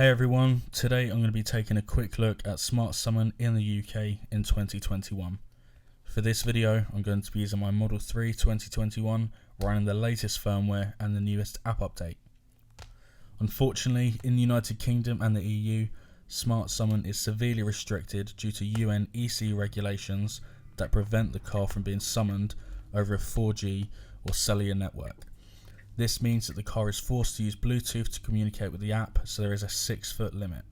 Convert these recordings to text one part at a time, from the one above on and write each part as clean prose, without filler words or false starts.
Hey everyone, today I'm going to be taking a quick look at Smart Summon in the UK in 2021. For this video, I'm going to be using my Model 3 2021, running the latest firmware and the newest app update. Unfortunately, in the United Kingdom and the EU, Smart Summon is severely restricted due to UN ECE regulations that prevent the car from being summoned over a 4G or cellular network. This means that the car is forced to use Bluetooth to communicate with the app, so there is a 6-foot limit.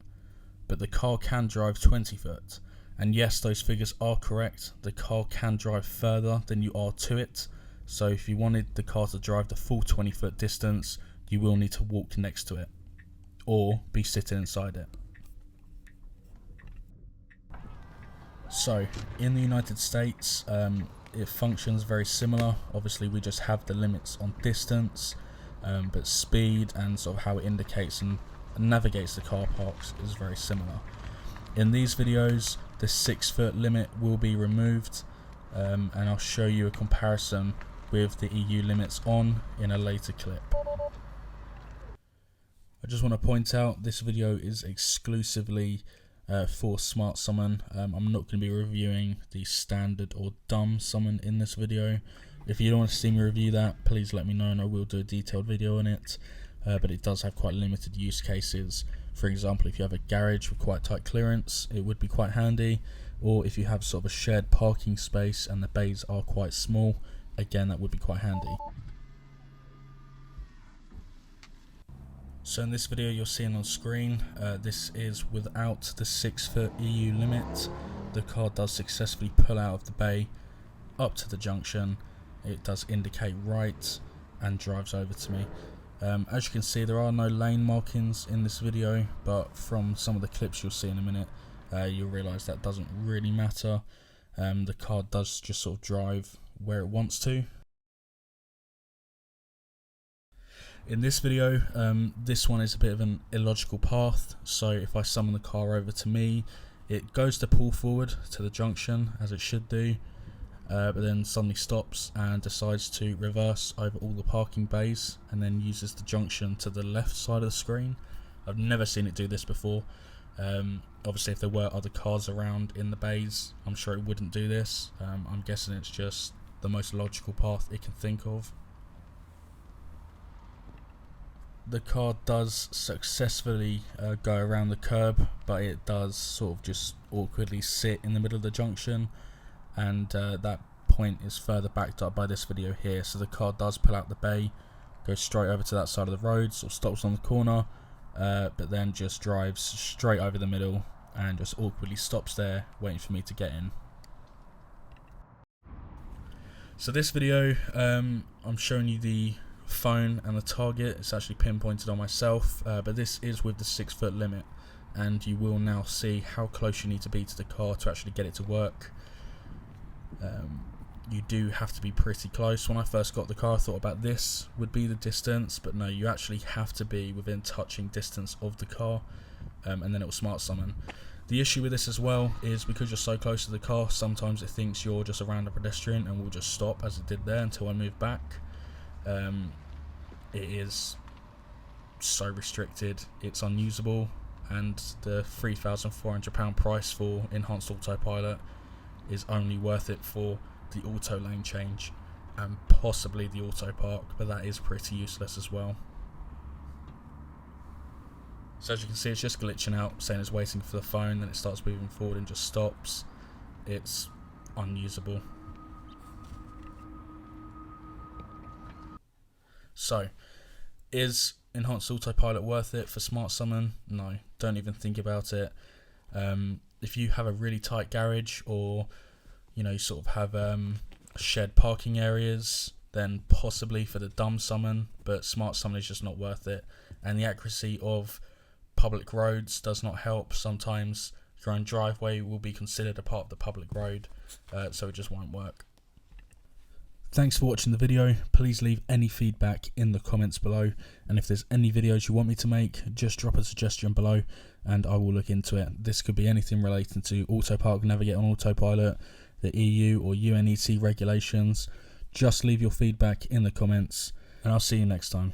But the car can drive 20 foot, and yes, those figures are correct. The car can drive further than you are to it, so if you wanted the car to drive the full 20-foot distance, you will need to walk next to it, or be sitting inside it. So, in the United States, it functions very similar. Obviously we just have the limits on distance, but speed and sort of how it indicates and navigates the car parks is very similar. In these videos, the 6-foot limit will be removed, and I'll show you a comparison with the EU limits on in a later clip. I just want to point out this video is exclusively for Smart Summon. I'm not going to be reviewing the standard or dumb summon in this video. If you don't want to see me review that, please let me know and I will do a detailed video on it, but it does have quite limited use cases. For example, if you have a garage with quite tight clearance, it would be quite handy, or if you have sort of a shared parking space and the bays are quite small, again that would be quite handy. So in this video you're seeing on screen, this is without the 6-foot EU limit. The car does successfully pull out of the bay up to the junction. It does indicate right and drives over to me. As you can see, there are no lane markings in this video, but from some of the clips you'll see in a minute, you'll realise that doesn't really matter. The car does just sort of drive where it wants to. In this video, this one is a bit of an illogical path, so if I summon the car over to me, it goes to pull forward to the junction as it should do, but then suddenly stops and decides to reverse over all the parking bays and then uses the junction to the left side of the screen. I've never seen it do this before. Obviously if there were other cars around in the bays, I'm sure it wouldn't do this. I'm guessing it's just the most logical path it can think of. The car does successfully go around the curb, but it does sort of just awkwardly sit in the middle of the junction, and that point is further backed up by this video here. So the car does pull out the bay, goes straight over to that side of the road, sort of stops on the corner, but then just drives straight over the middle and just awkwardly stops there waiting for me to get in. So this video, I'm showing you the phone and the target. It's actually pinpointed on myself, but this is with the 6-foot limit, and you will now see how close you need to be to the car to actually get it to work. You do have to be pretty close. When I first got the car, I thought about this would be the distance, but no, you actually have to be within touching distance of the car, and then it will Smart Summon. The issue with this as well is because you're so close to the car, sometimes it thinks you're just around a pedestrian and will just stop as it did there until I move back. It is so restricted, it's unusable, and the £3,400 price for enhanced autopilot is only worth it for the auto lane change and possibly the auto park, but that is pretty useless as well. So as you can see, it's just glitching out, saying it's waiting for the phone, then it starts moving forward and just stops. It's unusable. So, is enhanced autopilot worth it for Smart Summon? No, don't even think about it. If you have a really tight garage, or you sort of have shared parking areas, then possibly for the dumb summon, but Smart Summon is just not worth it. And the accuracy of public roads does not help. Sometimes your own driveway will be considered a part of the public road, so it just won't work. Thanks for watching the video. Please leave any feedback in the comments below, and if there's any videos you want me to make, just drop a suggestion below and I will look into it. This could be anything relating to Autopark, Navigate on Autopilot, the EU or UNEC regulations. Just leave your feedback in the comments and I'll see you next time.